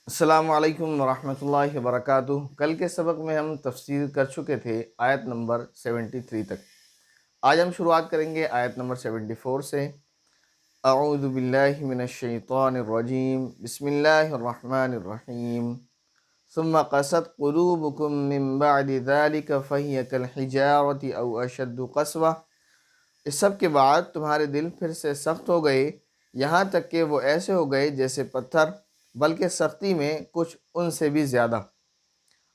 अस्सलामु अलैकुम वरहमतुल्लाहि वबरकातुहू। कल के सबक में हम तफसीर कर चुके थे आयत नंबर 73 तक। आज हम शुरुआत करेंगे आयत नंबर 74 से। अऊज़ु बिल्लाहि मिनश शैतानिर रजीम, बिस्मिल्लाहिर रहमानिर रहीम। सुम्मा क़सत क़ुलूबुकुम मिन बअदि ज़ालिका फ़हिय कल हिजारति औ अशद्दु क़स्वा। इस सब के बाद तुम्हारे दिल फिर से सख्त हो गए, यहाँ तक कि वो ऐसे हो गए जैसे पत्थर, बल्कि सख्ती में कुछ उनसे भी ज़्यादा।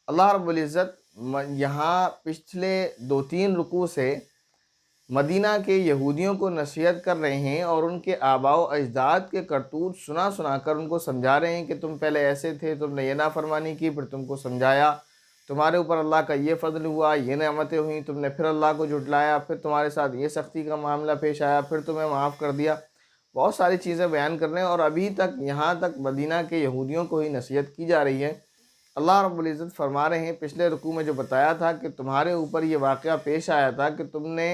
अल्लाह रब्बुल इज़्ज़त यहाँ पिछले 2-3 रुकू से मदीना के यहूदियों को नसीहत कर रहे हैं और उनके आबाओ अजदाद के करतूत सुना सुना कर उनको समझा रहे हैं कि तुम पहले ऐसे थे, तुमने ये नाफरमानी की, फिर तुमको समझाया, तुम्हारे ऊपर अल्लाह का ये फ़ज़ल हुआ, ये नेमतें हुई, तुमने फिर अल्लाह को झुटलाया, फिर तुम्हारे साथ ये सख्ती का मामला पेश आया, फिर तुम्हें माफ़ कर दिया। बहुत सारी चीज़ें बयान कर रहे हैं और अभी तक यहाँ तक मदीना के यहूदियों को ही नसीहत की जा रही है। अल्लाह रब्बुल इज़्ज़त फरमा रहे हैं, पिछले रुकू में जो बताया था कि तुम्हारे ऊपर ये वाक़या पेश आया था कि तुमने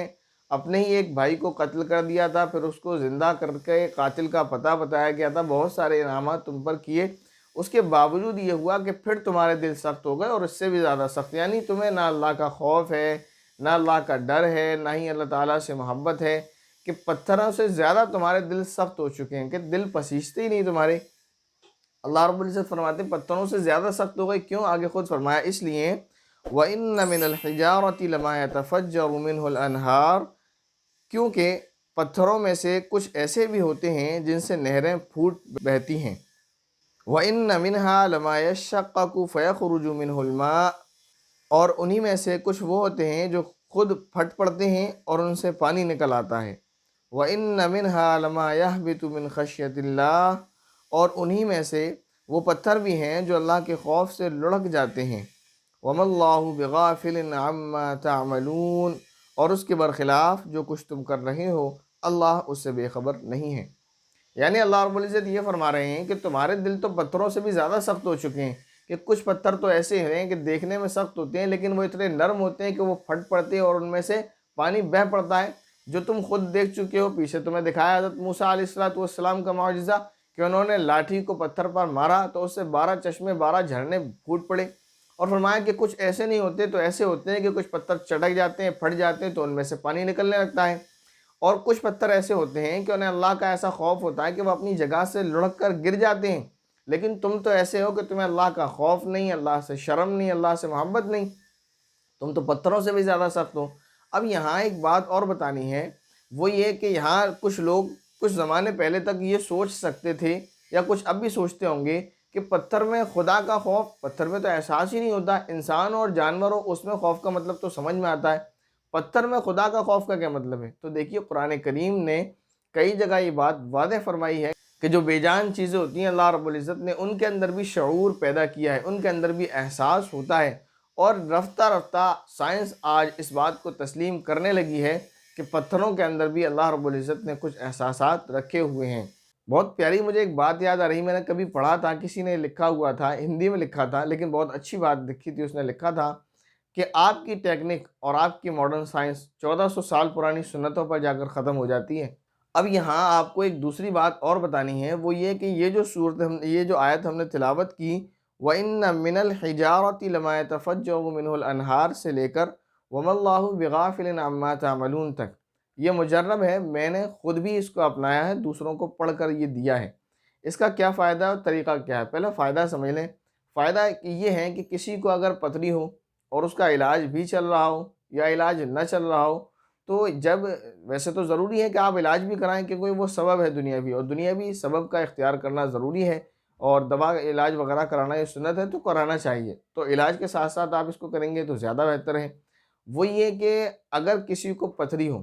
अपने ही एक भाई को कत्ल कर दिया था, फिर उसको ज़िंदा करके कातिल का पता बताया गया था, बहुत सारे इनामात तुम पर किए, उसके बावजूद ये हुआ कि फिर तुम्हारे दिल सख्त हो गए और इससे भी ज़्यादा सख्त। यानी तुम्हें ना अल्लाह का खौफ है, ना अल्लाह का डर है, ना ही अल्लाह ताला से मोहब्बत है, कि पत्थरों से ज़्यादा तुम्हारे दिल सख्त हो चुके हैं कि दिल पसीजते ही नहीं तुम्हारे। अल्लाह रब्बुल इज़्ज़त फरमाते हैं पत्थरों से ज़्यादा सख्त हो गए। क्यों? आगे खुद फरमाया, इसलिए व इन्न मिनल हिजारति लमा यतफज्जरु मिनहुल अनहार, क्योंकि पत्थरों में से कुछ ऐसे भी होते हैं जिनसे नहरें फूट बहती हैं। व इन्न मिनहा लमा यशक्ककु फयखरुजु मिनहुल मा, और उन्हीं में से कुछ वो होते हैं जो खुद फट पड़ते हैं और उनसे पानी निकल आता है। व इन्न मिनहा लमा यहबितु मिन खश्यतिल्लाह, और उन्हीं में से वो पत्थर भी हैं जो अल्लाह के खौफ से लुढ़क जाते हैं। वमल्लाहु बिगाफिलिन अम्मा तामलून, और उसके बरखिलाफ़ जो कुछ तुम कर रहे हो अल्लाह उससे बेखबर नहीं है। यानी अल्लाह रब्बुल इज़्ज़त ये फरमा रहे हैं कि तुम्हारे दिल तो पत्थरों से भी ज़्यादा सख्त हो चुके हैं, कि कुछ पत्थर तो ऐसे हैं कि देखने में सख्त होते हैं लेकिन वो इतने नरम होते हैं कि वो फट पड़ते हैं और उनमें से पानी बह पड़ता है। जो तुम खुद देख चुके हो, पीछे तुम्हें दिखाया हज़रत मूसा अलैहिस्सलाम का मौजज़ा कि उन्होंने लाठी को पत्थर पर मारा तो उससे 12 चश्मे, 12 झरने फूट पड़े। और फरमाया कि कुछ ऐसे नहीं होते तो ऐसे होते हैं कि कुछ पत्थर चटक जाते हैं, फट जाते हैं तो उनमें से पानी निकलने लगता है। और कुछ पत्थर ऐसे होते हैं कि उन्हें अल्लाह का ऐसा खौफ होता है कि वह अपनी जगह से लुढ़क कर गिर जाते हैं। लेकिन तुम तो ऐसे हो कि तुम्हें अल्लाह का खौफ नहीं, अल्लाह से शर्म नहीं, अल्लाह से मोहब्बत नहीं, तुम तो पत्थरों से भी ज़्यादा सख्त हो। अब यहाँ एक बात और बतानी है, वो ये कि यहाँ कुछ लोग कुछ ज़माने पहले तक ये सोच सकते थे या कुछ अब भी सोचते होंगे कि पत्थर में खुदा का खौफ, पत्थर में तो एहसास ही नहीं होता। इंसान और जानवर हो उसमें खौफ का मतलब तो समझ में आता है, पत्थर में खुदा का खौफ का क्या मतलब है? तो देखिए कुरान करीम ने कई जगह ये बात वाज़ेह फरमाई है कि जो बेजान चीज़ें होती हैं अल्लाह रब्बुल इज़्ज़त ने उनके अंदर भी शऊर पैदा किया है, उनके अंदर भी एहसास होता है। और रफ्ता रफ्ता साइंस आज इस बात को तस्लीम करने लगी है कि पत्थरों के अंदर भी अल्लाह रब्बुल इज़्ज़त ने कुछ एहसासात रखे हुए हैं। बहुत प्यारी मुझे एक बात याद आ रही, मैंने कभी पढ़ा था, किसी ने लिखा हुआ था, हिंदी में लिखा था, लेकिन बहुत अच्छी बात लिखी थी। उसने लिखा था कि आपकी टेक्निक और आपकी मॉडर्न साइंस 1400 साल पुरानी सुन्नतों पर जाकर ख़त्म हो जाती है। अब यहाँ आपको एक दूसरी बात और बतानी है, वो ये कि ये जो आयत हमने तिलावत की, व इन्न मिनल हिजारति लमा यतफज्जरु मिनहुल अनहार से लेकर वमल्लाहु बिगाफिलिन अम्मा तामलून तक, ये मुजर्रब है, मैंने ख़ुद भी इसको अपनाया है, दूसरों को पढ़ कर ये दिया है। इसका क्या फ़ायदा और तरीक़ा क्या है? पहले फ़ायदा समझ लें। फ़ायदा ये है कि किसी को अगर पथरी हो और उसका इलाज भी चल रहा हो या इलाज न चल रहा हो, तो जब वैसे तो ज़रूरी है कि आप इलाज भी कराएँ, क्योंकि वो सबब है दुनियावी, और दुनियावी सबब का इख्तियार करना ज़रूरी है, और दवा इलाज वगैरह कराना ये सुन्नत है तो कराना चाहिए। तो इलाज के साथ साथ आप इसको करेंगे तो ज़्यादा बेहतर है। वो ये कि अगर किसी को पथरी हो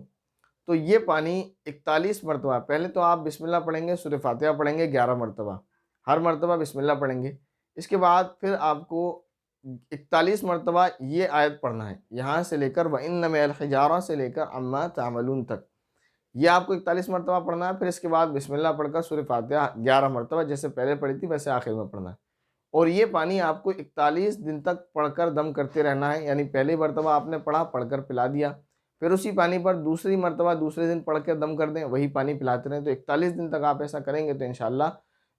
तो ये पानी 41 मरतबा, पहले तो आप बिस्मिल्लाह पढ़ेंगे, सूरह फातिहा पढ़ेंगे 11 मरतबा, हर मरतबा बिस्मिल्लाह पढ़ेंगे। इसके बाद फिर आपको 41 मरतबा ये आयत पढ़ना है, यहाँ से लेकर व इन्न मिनल हिजारा से लेकर अम्मा तामलून तक, ये आपको 41 मरतबा पढ़ना है। फिर इसके बाद बिस्मिल्लाह पढ़कर सूरह फातिहा 11 मरतबा, जैसे पहले पढ़ी थी वैसे आखिर में पढ़ना है। और ये पानी आपको 41 दिन तक पढ़कर दम करते रहना है। यानी पहली मरतबा आपने पढ़ा, पढ़कर पिला दिया, फिर उसी पानी पर दूसरी मरतबा दूसरे दिन पढ़ के दम कर दें, वही पानी पिलाते रहें। तो 41 दिन तक आप ऐसा करेंगे तो इंशाअल्लाह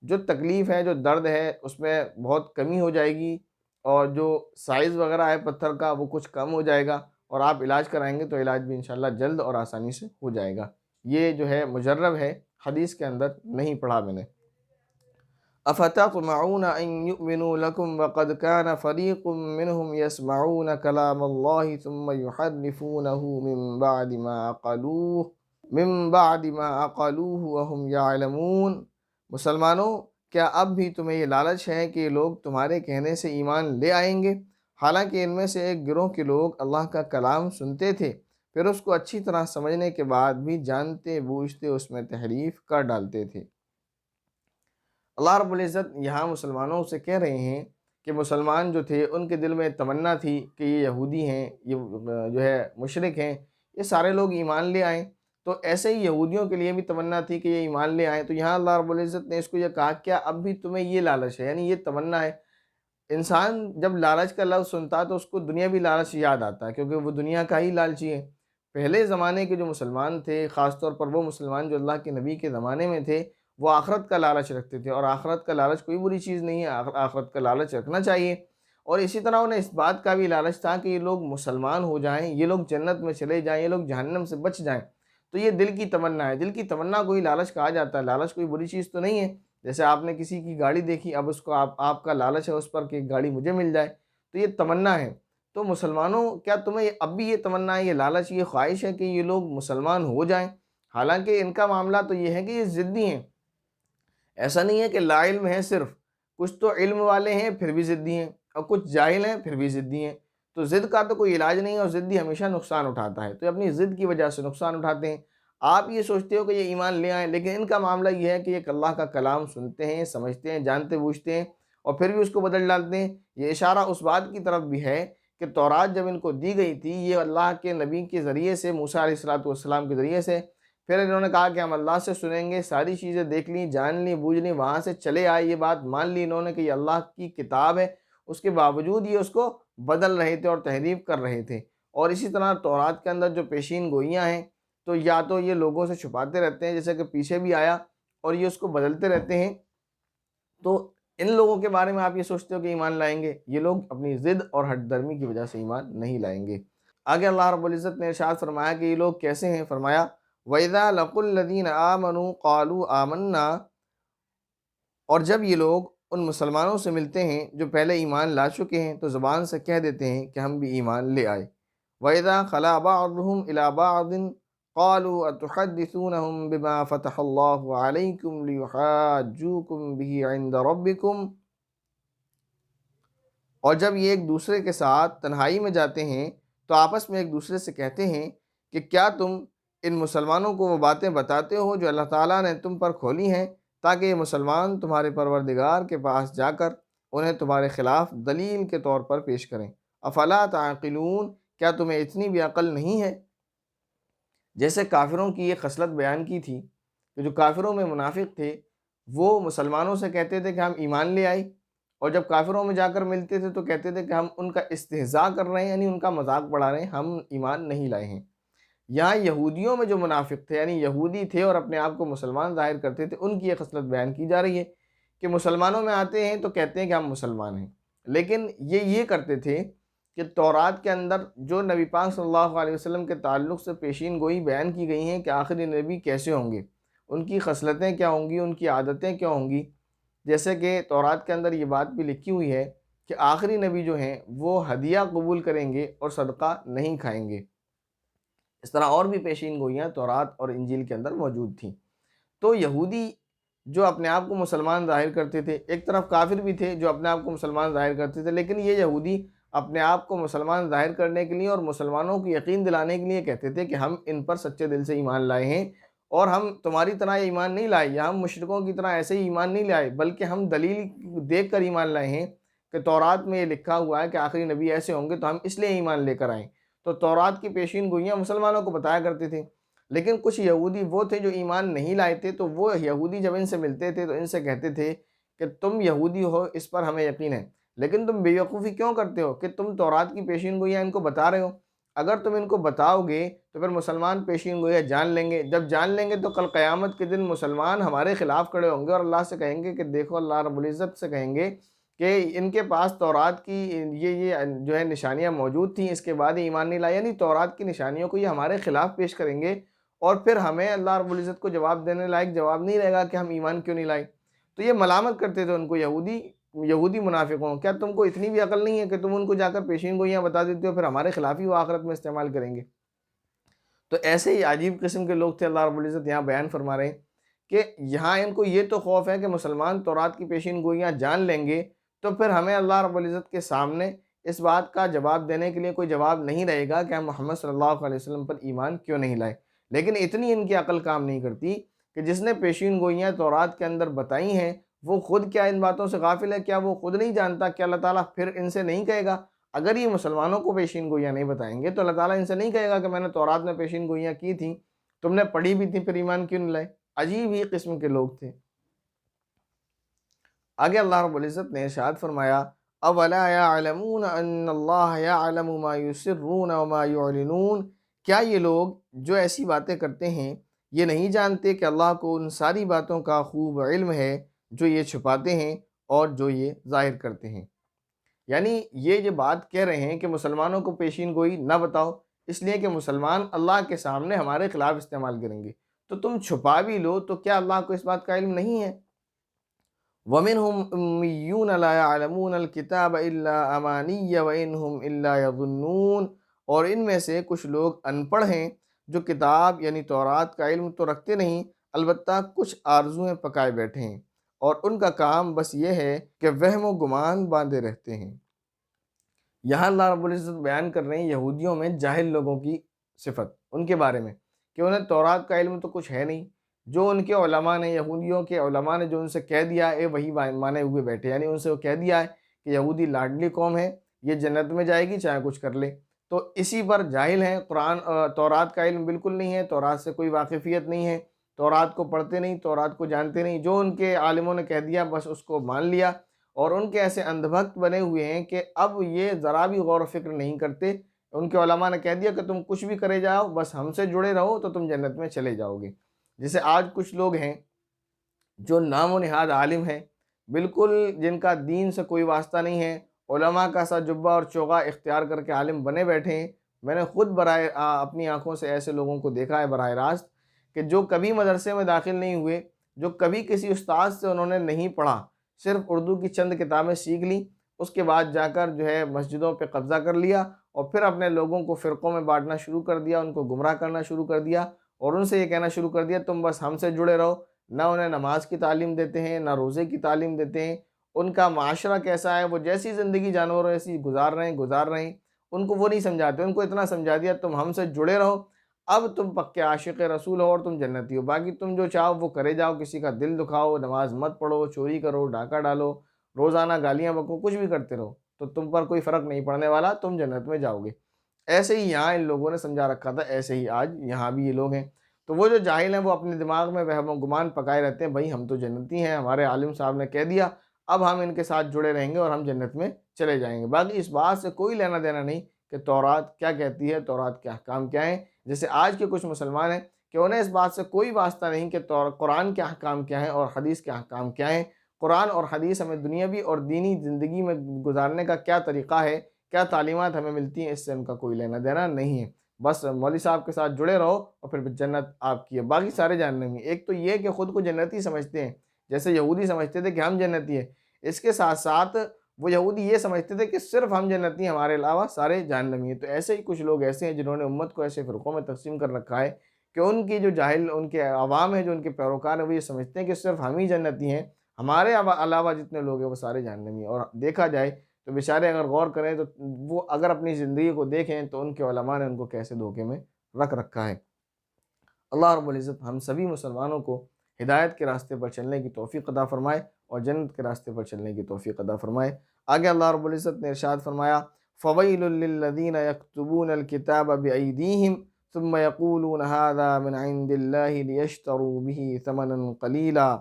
जो तकलीफ़ है, जो दर्द है, उसमें बहुत कमी हो जाएगी और जो साइज़ वग़ैरह है पत्थर का वो कुछ कम हो जाएगा और आप इलाज कराएँगे तो इलाज भी इंशाअल्लाह जल्द और आसानी से हो जाएगा। ये जो है मुजर्रब है, हदीस के अंदर नहीं पढ़ा मैंने। अफ़ततमऊन अन युमिनू लकुम वक़द कान फ़रीक़ुम मिनहुम यसमऊन कलामल्लाहि थुम्मा युहर्रिफ़ूनहु मिन बादि मा अक़लूहु व हुम यअलमून। मुसलमानों, क्या अब भी तुम्हें ये लालच है कि ये लोग तुम्हारे कहने से ईमान ले आएंगे, हालांकि इनमें से एक गिरोह के लोग अल्लाह का कलाम सुनते थे, फिर उसको अच्छी तरह समझने के बाद भी जानते बूझते उसमें तहरीफ कर डालते थे। अल्लाह रब्बुल इज़्ज़त यहाँ मुसलमानों से कह रहे हैं कि मुसलमान जो थे उनके दिल में तमन्ना थी कि ये यहूदी हैं, ये जो है मुशरिक हैं, ये सारे लोग ईमान ले आएँ। तो ऐसे ही यहूदियों के लिए भी तमन्ना थी कि ये ईमान ले आएँ। तो यहाँ अल्लाह रब्बुल इज़्ज़त ने इसको ये कहा, क्या अब भी तुम्हें ये लालच है, यानी ये तमन्ना है। इंसान जब लालच का लफ्ज़ सुनता है तो उसको दुनियावी लालच याद आता है, क्योंकि वो दुनिया का ही लालची है। पहले ज़माने के जो मुसलमान थे, ख़ास तौर पर वो मुसलमान जो अल्लाह के नबी के ज़माने में थे, वो आख़िरत का लालच रखते थे और आख़िरत का लालच कोई बुरी चीज़ नहीं है, आख़िरत का लालच रखना चाहिए। और इसी तरह उन्हें इस बात का भी लालच था कि ये लोग मुसलमान हो जाएँ, ये लोग जन्नत में चले जाएँ, ये लोग जहन्नम से बच जाएँ। तो ये दिल की तमन्ना है, दिल की तमन्ना को ही लालच कहा जाता है। लालच कोई बुरी चीज़ तो नहीं है। जैसे आपने किसी की गाड़ी देखी, अब उसको आपका लालच है उस पर कि गाड़ी मुझे मिल जाए, तो ये तमन्ना है। तो मुसलमानों, क्या तुम्हें अब भी ये तमन्ना है, ये लालच, ये ख्वाहिश है कि ये लोग मुसलमान हो जाएँ? हालाँकि इनका मामला तो ये है कि ये ज़िद्दी हैं। ऐसा नहीं है कि लाइल्म हैं सिर्फ़, कुछ तो इल्म वाले हैं फिर भी ज़िद्दी हैं और कुछ जाहिल हैं फिर भी ज़िद्दी हैं। तो ज़िद का तो कोई इलाज नहीं है और ज़िद्दी हमेशा नुकसान उठाता है, तो अपनी ज़िद की वजह से नुकसान उठाते हैं। आप ये सोचते हो कि ये ईमान ले आएँ, लेकिन इनका मामला ये है कि एक अल्लाह का कलाम सुनते हैं, समझते हैं, जानते-बूझते हैं और फिर भी उसको बदल डालते हैं। ये इशारा उस बात की तरफ भी है कि तौरात जब इनको दी गई थी, ये अल्लाह के नबी के ज़रिए से, मूसा अलैहिस्सलातु वस्सलाम के ज़रिए से, फिर इन्होंने कहा कि हम अल्लाह से सुनेंगे, सारी चीज़ें देख ली, जान ली, बूझ ली, वहाँ से चले आए, ये बात मान ली इन्होंने कि ये अल्लाह की किताब है, उसके बावजूद ये उसको बदल रहे थे और तहरीफ कर रहे थे। और इसी तरह तौरात के अंदर जो पेशीन गोइयाँ हैं, तो या तो ये लोगों से छुपाते रहते हैं, जैसे कि पीछे भी आया, और ये उसको बदलते रहते हैं। तो इन लोगों के बारे में आप ये सोचते हो कि ईमान लाएँगे? ये लोग अपनी ज़िद और हठधर्मी की वजह से ईमान नहीं लाएँगे। आगे अल्लाह रब्बुल इज़्ज़त ने इरशाद फरमाया कि ये लोग कैसे हैं? फरमाया, वइज़ा लक़ुल लज़ीना आमनू क़ालू आमन्ना, और जब ये लोग उन मुसलमानों से मिलते हैं जो पहले ईमान ला चुके हैं, तो ज़ुबान से कह देते हैं कि हम भी ईमान ले आए। वइज़ा खला बअदुहुम इला बअदिन क़ालू अतुहद्दिसूनहुम बिमा फ़तहल्लाहु अलैकुम लियुहाज्जूकुम बिही इंद रब्बिकुम, और जब ये एक दूसरे के साथ तन्हाई में जाते हैं तो आपस में एक दूसरे से कहते हैं कि क्या तुम इन मुसलमानों को वो बातें बताते हो जो अल्लाह ताला ने तुम पर खोली हैं, ताकि ये मुसलमान तुम्हारे परवरदिगार के पास जाकर उन्हें तुम्हारे ख़िलाफ़ दलील के तौर पर पेश करें। अफ़ला ताक़िलून, क्या तुम्हें इतनी भी अक़ल नहीं है? जैसे काफ़िरों की ये खसलत बयान की थी कि जो काफ़िरों में मुनाफिक थे, वो मुसलमानों से कहते थे कि हम ईमान ले आए, और जब काफ़िरों में जाकर मिलते थे तो कहते थे कि हम उनका इस्तेहज़ा कर रहे हैं, यानी उनका मज़ाक बढ़ा रहे हैं, हम ईमान नहीं लाए हैं। यहाँ यहूदियों में जो मुनाफिक थे, यानी यहूदी थे और अपने आप को मुसलमान ज़ाहिर करते थे, उनकी ये खसलत बयान की जा रही है कि मुसलमानों में आते हैं तो कहते हैं कि हम मुसलमान हैं। लेकिन ये करते थे कि तौरात के अंदर जो नबी पाक सल्लल्लाहु अलैहि वसल्लम के ताल्लुक़ से पेशीन गोई बयान की गई हैं कि आखिरी नबी कैसे होंगे, उनकी खसलतें क्या होंगी, उनकी आदतें क्या होंगी। जैसे कि तौरात के अंदर ये बात भी लिखी हुई है कि आखिरी नबी जो हैं वो हदिया कबूल करेंगे और सदका नहीं खाएंगे। इस तरह और भी पेशीन गोइयाँ तौरात और इंजील के अंदर मौजूद थीं। तो यहूदी जो अपने आप को मुसलमान ज़ाहिर करते थे, एक तरफ काफ़िर भी थे जो अपने आप को मुसलमान ज़ाहिर करते थे, लेकिन ये यहूदी अपने आप को मुसलमान ज़ाहिर करने के लिए और मुसलमानों को यकीन दिलाने के लिए कहते थे कि हम इन पर सच्चे दिल से ईमान लाए हैं और हम तुम्हारी तरह ईमान नहीं लाए, या हम मुशरिकों की तरह ऐसे ही ईमान नहीं लाए, बल्कि हम दलील देख कर ईमान लाए हैं कि तौरात में ये लिखा हुआ है कि आखिरी नबी ऐसे होंगे, तो हम इसलिए ईमान लेकर आए। तो तौरात की पेशीन गोइयाँ मुसलमानों को बताया करते थे। लेकिन कुछ यहूदी वो थे जो ईमान नहीं लाए थे, तो वो यहूदी जब इनसे मिलते थे तो इनसे कहते थे कि तुम यहूदी हो, इस पर हमें यकीन है, लेकिन तुम बेवकूफ़ी क्यों करते हो कि तुम तौरात की पेशीन गोइयाँ इनको बता रहे हो। अगर तुम इनको बताओगे तो फिर मुसलमान पेशीन गोया जान लेंगे। जब जान लेंगे तो कल क़यामत के दिन मुसलमान हमारे ख़िलाफ़ खड़े होंगे और अल्लाह से कहेंगे कि देखो, अल्लाह रब्बुल इज़्ज़त से कहेंगे कि इनके पास तौरात की ये जो है निशानियाँ मौजूद थी, इसके बाद ही ईमान नहीं लाया। यानी तौरात की निशानियों को ये हमारे ख़िलाफ़ पेश करेंगे और फिर हमें अल्लाह रब्बुल इज़्ज़त को जवाब देने लायक जवाब नहीं रहेगा कि हम ईमान क्यों नहीं लाए। तो ये मलामत करते थे उनको यहूदी यहूदी मुनाफ़िकों, क्या तुमको इतनी भी अकल नहीं है कि तुम उनको जाकर पेशीन गोइयाँ बता देते हो, फिर हमारे खिलाफ ही वो आखिरत में इस्तेमाल करेंगे। तो ऐसे ही अजीब किस्म के लोग थे। अल्लाह रब्बुल इज़्ज़त यहाँ बयान फरमा रहे हैं कि यहाँ इनको ये तो खौफ है कि मुसलमान तौरात की पेशीन गोइयाँ जान लेंगे तो फिर हमें अल्लाह रब्बुल इज़्ज़त के सामने इस बात का जवाब देने के लिए कोई जवाब नहीं रहेगा कि हम मोहम्मद सल्लल्लाहु अलैहि वसल्लम पर ईमान क्यों नहीं लाए। लेकिन इतनी इनकी अकल काम नहीं करती कि जिसने पेशीन गोइयाँ तौरात के अंदर बताई हैं वो खुद क्या इन बातों से गाफिल है? क्या वो खुद नहीं जानता? क्या अल्लाह ताला फिर इनसे नहीं कहेगा? अगर ये मुसलमानों को पेशीन गोइयाँ नहीं बताएंगे तो अल्लाह ताला इनसे नहीं कहेगा कि मैंने तौरात में पेशीन गोइयाँ की थी, तुमने पढ़ी भी थी, फिर ईमान क्यों नहीं लाए? अजीब ही किस्म के लोग थे। आगे अल्लाह रब्बुल इज़्ज़त ने इरशाद फरमाया, अवला यअलमून अन्नल्लाह यअलमु मा युसिर्रून व मा युअलिनून। क्या ये लोग जो ऐसी बातें करते हैं ये नहीं जानते कि अल्लाह को उन सारी बातों का खूब इल्म है जो ये छुपाते हैं और जो ये ज़ाहिर करते हैं। यानी ये जो बात कह रहे हैं कि मुसलमानों को पेशीन गोई ना बताओ, इसलिए कि मुसलमान अल्लाह के सामने हमारे खिलाफ इस्तेमाल करेंगे। तो तुम छुपा भी लो तो क्या अल्लाह को इस बात का इल्म नहीं है? वमिनहुम उम्मियून ला यअलमूनल किताब इल्ला अमानिय व इनहुम इल्ला यज़ुन्नून। और इनमें से कुछ लोग अनपढ़ हैं जो किताब यानी तौरात का इल्म तो रखते नहीं, अलबत्ता कुछ आरजुएं पकाए बैठे हैं और उनका काम बस ये है कि वहम व गुमान बांधे रहते हैं। यहाँ अल्लाह रब्बुल इज़्ज़त बयान कर रहे हैं यहूदियों में जाहिल लोगों की सिफत, उनके बारे में कि उन्हें तौरात का इल्म तो कुछ है नहीं। जो उनके उलमा ने, यहूदियों के उलमा ने जो उनसे कह दिया है वही माने हुए बैठे। यानी उनसे वो कह दिया है कि यहूदी लाडली कौम है, ये जन्नत में जाएगी चाहे कुछ कर ले। तो इसी पर जाहिल हैं। तौरात का इल्म बिल्कुल नहीं है, तौरात से कोई वाकिफ़ियत नहीं है, तौरात को पढ़ते नहीं, तौरात को जानते नहीं। जो उनके आलिमों ने कह दिया बस उसको मान लिया और उनके ऐसे अंधभक्त बने हुए हैं कि अब ये ज़रा भी गौर व फ़िक्र नहीं करते। उनके उलमा ने कह दिया कि तुम कुछ भी करे जाओ, बस हमसे जुड़े रहो तो तुम जन्नत में चले जाओगे। जैसे आज कुछ लोग हैं जो नामो निहाद आलिम हैं, बिल्कुल जिनका दीन से कोई वास्ता नहीं है, उलमा का सा जुब्बा और चोगा इख्तियार करके आलिम बने बैठे हैं। मैंने खुद अपनी आँखों से ऐसे लोगों को देखा है बराह रास्त कि जो कभी मदरसे में दाखिल नहीं हुए, जो कभी किसी उस्ताद से उन्होंने नहीं पढ़ा, सिर्फ़ उर्दू की चंद किताबें सीख ली, उसके बाद जाकर जो है मस्जिदों पे कब्ज़ा कर लिया और फिर अपने लोगों को फ़िरक़ों में बाँटना शुरू कर दिया, उनको गुमराह करना शुरू कर दिया और उनसे ये कहना शुरू कर दिया तुम बस हमसे जुड़े रहो। ना उन्हें नमाज की तालीम देते हैं, ना रोज़े की तालीम देते हैं। उनका माशरा कैसा है, वो जैसी ज़िंदगी जानवरों ऐसी गुज़ार रहे हैं, उनको वो नहीं समझाते। उनको इतना समझा दिया तुम हमसे जुड़े रहो, अब तुम पक्के आशिक़ रसूल हो और तुम जन्नती हो। बाकी तुम जो चाहो वो करे जाओ, किसी का दिल दुखाओ, नमाज मत पढ़ो, चोरी करो, डाका डालो, रोज़ाना गालियाँ बको, कुछ भी करते रहो, तो तुम पर कोई फ़र्क नहीं पड़ने वाला, तुम जन्नत में जाओगे। ऐसे ही यहाँ इन लोगों ने समझा रखा था, ऐसे ही आज यहाँ भी ये लोग हैं। तो वो जो जाहिल हैं वो अपने दिमाग में वहम व गुमान पकाए रहते हैं, भाई हम तो जन्नती हैं, हमारे आलिम साहब ने कह दिया, अब हम इनके साथ जुड़े रहेंगे और हम जन्नत में चले जाएँगे। बाकी इस बात से कोई लेना देना नहीं कि तौरात क्या कहती है, तौरात के अहकाम क्या हैं। जैसे आज के कुछ मुसलमान हैं कि उन्हें इस बात से कोई वास्ता नहीं कि कुरान के अहकाम क्या हैं और हदीस के अहकाम क्या हैं। कुरान और हदीस हमें दुनियावी और दीनी ज़िंदगी में गुज़ारने का क्या तरीक़ा है, क्या तालीमात हमें मिलती हैं, इससे उनका कोई लेना देना नहीं है। बस मौलवी साहब के साथ जुड़े रहो और फिर जन्नत आपकी है, बाकी सारे जहन्नमी। एक तो ये कि खुद को जन्नती समझते हैं, जैसे यहूदी समझते थे कि हम जन्नती हैं। इसके साथ-साथ वो यहूदी ये समझते थे कि सिर्फ़ हम जन्नती हैं, हमारे अलावा सारे जहन्नमी हैं। तो ऐसे ही कुछ लोग ऐसे हैं जिन्होंने उम्मत को ऐसे फ़िरक़ों में तक़सीम कर रखा है कि उनकी जो जाहिल उनके अवाम हैं, जो उनके पैरोकार हैं, वो ये समझते हैं कि सिर्फ़ हम ही जन्नती हैं, हमारे अलावा जितने लोग हैं वो सारे जहन्नमी हैं। और देखा जाए तो बेचारे अगर गौर करें तो वो अगर अपनी ज़िंदगी को देखें तो उनके उलमा ने उनको कैसे धोखे में रख रखा है। अल्लाह रब्बुल इज़्ज़त हम सभी मुसलमानों को हिदायत के रास्ते पर चलने की तौफ़ीक़ अता फ़रमाए और जन्नत के रास्ते पर चलने की तौफ़ीक़ अता फ़रमाए। आगे अल्लाह रब्बुल इज़्ज़त ने इरशाद फ़रमाया, फ़वैलुल लिल्लज़ीना यक्तुबूनल किताब बिअयदीहिम सुम्मा यक़ूलून हाज़ा मिन इंदिल्लाहि लियश्तरू बिही समनन क़लीला।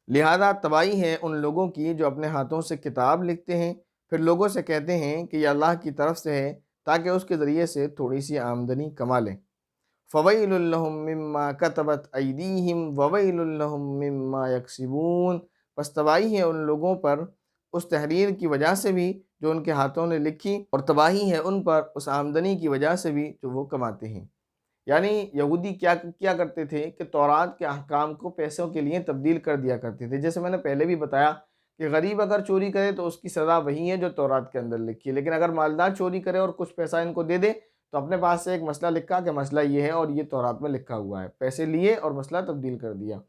लिहाजा तबाही है उन लोगों की जो अपने हाथों से किताब लिखते हैं, फिर लोगों से कहते हैं कि यह अल्लाह की तरफ से है, ताकि उसके ज़रिए से थोड़ी सी आमदनी कमा लें। फ़वैलुल लहुम मिम्मा कतबत अयदीहिम ववैलुल लहुम मिम्मा यक्सिबून, बस तबाही है उन लोगों पर उस तहरीर की वजह से भी जो उनके हाथों ने लिखी, और तबाही है उन पर उस आमदनी की वजह से भी जो वो कमाते हैं। यानी यहूदी क्या किया करते थे कि तौरात के अहकाम को पैसों के लिए तब्दील कर दिया करते थे। जैसे मैंने पहले भी बताया कि गरीब अगर चोरी करे तो उसकी सज़ा वही है जो तौरात के अंदर लिखी है, लेकिन अगर मालदार चोरी करे और कुछ पैसा इनको दे दे तो अपने पास से एक मसला लिखा कि मसला ये है और ये तौरात में लिखा हुआ है, पैसे लिए और मसला तब्दील कर दिया।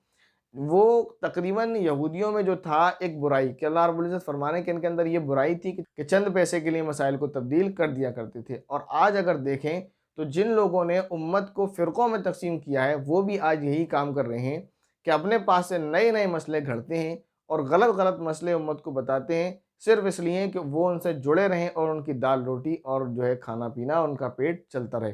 वो तकरीबन यहूदियों में जो था एक बुराई कि अल्लाह रब्बुल इज़्ज़त फरमाने के इनके अंदर ये बुराई थी कि चंद पैसे के लिए मसाइल को तब्दील कर दिया करते थे। और आज अगर देखें तो जिन लोगों ने उम्मत को फ़िरक़ों में तक़सीम किया है वो भी आज यही काम कर रहे हैं कि अपने पास से नए-नए मसले घड़ते हैं और गलत-गलत मसले उम्मत को बताते हैं, सिर्फ़ इसलिए कि वो उनसे जुड़े रहें और उनकी दाल रोटी और जो है खाना-पीना उनका पेट चलता रहे।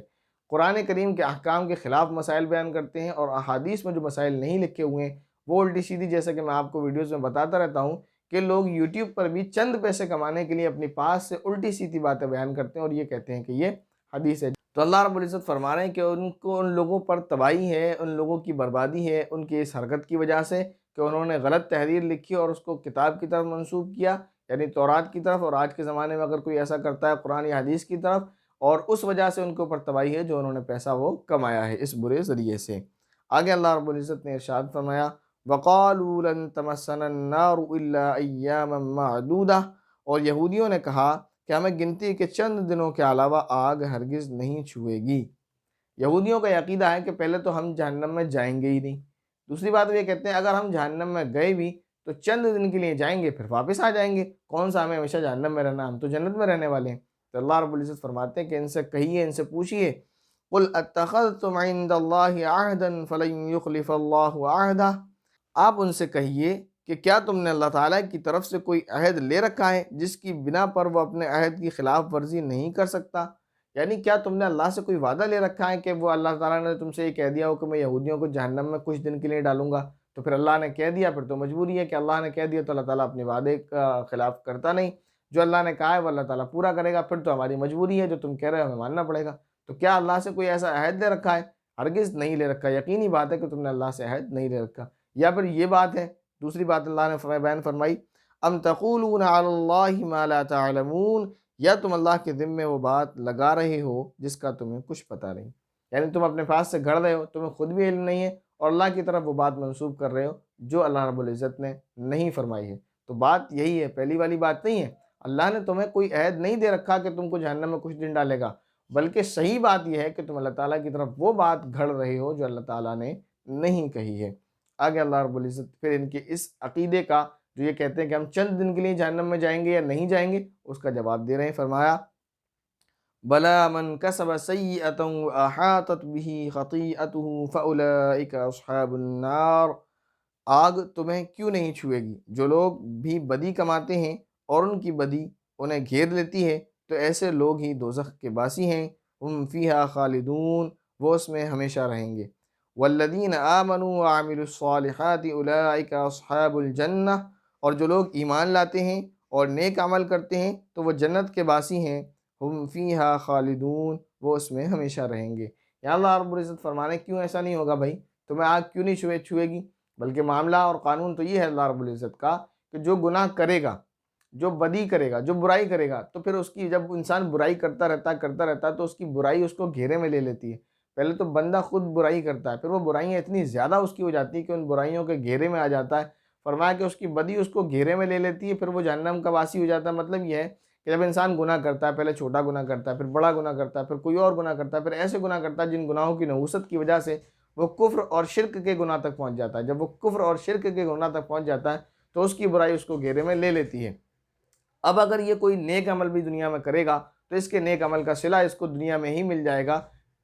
कुरान करीम के अहकाम के ख़िलाफ़ मसाइल बयान करते हैं और अहादीस में जो मसाइल नहीं लिखे हुए हैं वो उल्टी-सीधी, जैसा कि मैं आपको वीडियोज़ में बताता रहता हूँ कि लोग यूट्यूब पर भी चंद पैसे कमाने के लिए अपनी पास से उल्टी-सीधी बातें बयान करते हैं और ये कहते हैं कि ये हदीस है। तो अल्लाह रब्बुल इज़्ज़त फरमा रहे हैं कि उन लोगों पर तबाही है, उन लोगों की बर्बादी है उनकी इस हरकत की वजह से कि उन्होंने गलत तहरीर लिखी और उसको किताब की तरफ मंसूब किया, यानी तौरात की तरफ, और आज के ज़माने में अगर कोई ऐसा करता है कुरान या हदीस की तरफ, और उस वजह से उनके ऊपर तबाही है जो उन्होंने पैसा वो कमाया है इस बुरे ज़रिए से। आगे अल्लाह रब्बुल इज़्ज़त ने इरशाद फरमाया, वक़ालू लन तमस्सना अन्नारु इल्ला अय्यामम मअदूदा, और यहूदियों ने कहा कि हमें गिनती के चंद दिनों के अलावा आग हरगिज़ नहीं छुएगी। यहूदियों का अक़ीदा है कि पहले तो हम जहन्नम में जाएंगे ही नहीं। दूसरी बात वो ये कहते हैं अगर हम जहन्नम में गए भी तो चंद दिन के लिए जाएंगे फिर वापस आ जाएंगे, कौन सा हमें हमेशा जहन्नम में रहना, हम तो जन्नत में रहने वाले हैं। तो अल्लाह रब्बुल इज़्ज़त फरमाते हैं कि इनसे कहिए, इनसे पूछिए, कुल अत्तख़ज़्तुम इंदल्लाहि अहदन फ़लन युख़्लिफ़ल्लाहु अहदा, आप उनसे कहिए कि क्या तुमने अल्लाह ताला की तरफ से कोई अहद ले रखा है जिसकी बिना पर वो अपने अहद की खिलाफ वर्जी नहीं कर सकता। यानी क्या तुमने अल्लाह से कोई वादा ले रखा है कि वो अल्लाह ताला ने तुमसे ये कह दिया हो कि मैं यहूदियों को जहन्नम में कुछ दिन के लिए डालूंगा, तो फिर अल्लाह ने कह दिया, फिर तो मजबूरी है कि अल्लाह ने कह दिया तो अल्लाह ताला अपने वादे का खिलाफ करता नहीं। जो अल्लाह ने कहा है वो अल्लाह ताला पूरा करेगा, फिर तो हमारी मजबूरी है, जो तुम कह रहे हो हमें मानना पड़ेगा। तो क्या अल्लाह से कोई ऐसा अहद ले रखा है? हरगिज़ नहीं ले रखा। यकीनी बात है कि तुमने अल्लाह से अहद नहीं ले रखा। या फिर ये बात है, दूसरी बात अल्लाह ने बयान फरमाई, अम तक़ूलूना अलल्लाहि मा ला तअलमून, या तुम अल्लाह के ज़िम्मे वो बात लगा रहे हो जिसका तुम्हें कुछ पता नहीं। यानी तुम अपने पास से गढ़ रहे हो, तुम्हें खुद भी इल्म नहीं है और अल्लाह की तरफ वो बात मंसूब कर रहे हो जो अल्लाह रब्बुल इज़्ज़त ने नहीं फरमाई है। तो बात यही है, पहली वाली बात नहीं है, अल्लाह ने तुम्हें कोई अहद नहीं दे रखा कि तुमको जहन्नम में कुछ दिन डालेगा, बल्कि सही बात यह है कि तुम अल्लाह ताला की तरफ वो बात घड़ रहे हो जो अल्लाह ताला ने नहीं कही है। आगे अल्लाह रब्बुल इज़्ज़त फिर इनके इस अक़ीदे का, जो ये कहते हैं कि हम चंद दिन के लिए जहन्नम में जाएंगे या नहीं जाएंगे, उसका जवाब दे रहे हैं। फरमाया, बला मन कसब सय्यअतन व अहातत बिही खतीअतुहु फउलाइका अस्हाबुन नार, आग तुम्हें क्यों नहीं छुएगी, जो लोग भी बदी कमाते हैं और उनकी बदी उन्हें घेर लेती है तो ऐसे लोग ही दोज़ख के बासी हैं। हुम फ़ीहा खालिदून, वो उसमें हमेशा रहेंगे। वल्लदीन आमनू व आमिलुस्सालिहाति उलाइका अस्हाबुल जन्नह, और जो लोग ईमान लाते हैं और नेक अमल करते हैं तो वो जन्नत के बासी हैं। हुम फ़ीहा खालिदून, वो उसमें हमेशा रहेंगे। या अल्लाह रब्बुल इज़्ज़त फरमाने क्यों ऐसा नहीं होगा भाई, तुम्हें आग क्यों नहीं छुएगी, बल्कि मामला और कानून तो ये है अल्लाह रब्बुल इज़्ज़त का कि जो गुनाह करेगा, जो बदी करेगा, जो बुराई करेगा, तो फिर उसकी, जब इंसान बुराई करता रहता है तो उसकी बुराई उसको घेरे में ले लेती है। पहले तो बंदा खुद बुराई करता है, फिर वो बुराइयाँ इतनी ज़्यादा उसकी हो जाती है कि उन बुराइयों के घेरे में आ जाता है। फरमाया कि उसकी बदी उसको घेरे में ले लेती है, फिर वो जहन्नम का वासी हो जाता है। मतलब ये है कि जब इंसान गुनाह करता है, पहले छोटा गुनाह करता है, फिर बड़ा गुनाह करता है, फिर कोई और गुनाह करता है, फिर ऐसे गुनाह करता है जिन गुनाहों की नहूसत की वजह से वो कुफ्र और शिर्क के गुनाह तक पहुँच जाता है। जब वो कुफ्र और शिर्क के गुनाह तक पहुँच जाता है तो उसकी बुराई उसको घेरे में ले लेती है। अब अगर ये कोई नेक अमल भी दुनिया में करेगा तो इसके नेक अमल का सिला इसको दुनिया में ही मिल जाएगा,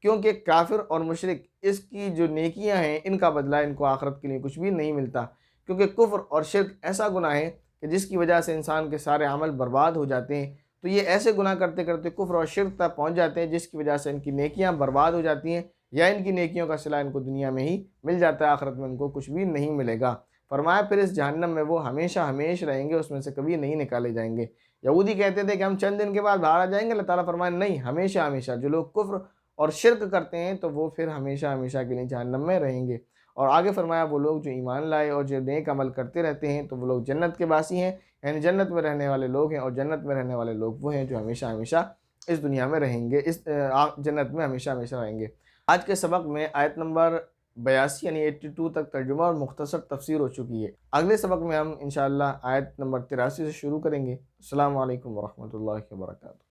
क्योंकि काफिर और मुशरिक, इसकी जो नेकियां हैं इनका बदला इनको आखिरत के लिए कुछ भी नहीं मिलता। क्योंकि कुफ्र और शिर्क ऐसा गुनाह है कि जिसकी वजह से इंसान के सारे अमल बर्बाद हो जाते हैं। तो ये ऐसे गुनाह करते करते कुफ्र और शिर्क तक पहुँच जाते हैं जिसकी वजह से इनकी नेकियाँ बर्बाद हो जाती हैं, या इनकी नेकियों का सिला इनको दुनिया में ही मिल जाता है, आखिरत में इनको कुछ भी नहीं मिलेगा। फरमाया फिर इस जहन्नम में वो हमेशा हमेश रहेंगे, उसमें से कभी नहीं निकाले जाएंगे। यहूदी कहते थे कि हम चंद दिन के बाद बाहर आ जाएंगे, अल्लाह ताला फरमाया नहीं, हमेशा हमेशा। जो लोग कुफ्र और शिरक करते हैं तो वो फिर हमेशा हमेशा के लिए जहन्नम में रहेंगे। और आगे फरमाया वो लोग जो ईमान लाए और जो नेक अमल करते रहते हैं तो वो लोग जन्नत के वासी हैं, यानी जन्नत में रहने वाले लोग हैं। और जन्नत में रहने वाले लोग वो हैं जो हमेशा हमेशा इस दुनिया में रहेंगे, इस जन्नत में हमेशा हमेशा रहेंगे। आज के सबक में आयत नंबर 82 यानी 82 तक तर्जुमा और मुख्तसर तफसीर हो चुकी है। अगले सबक में हम इंशाअल्लाह आयत नंबर 83 से शुरू करेंगे। अस्सलामु अलैकुम वरहमतुल्लाहि वबरकातुहू।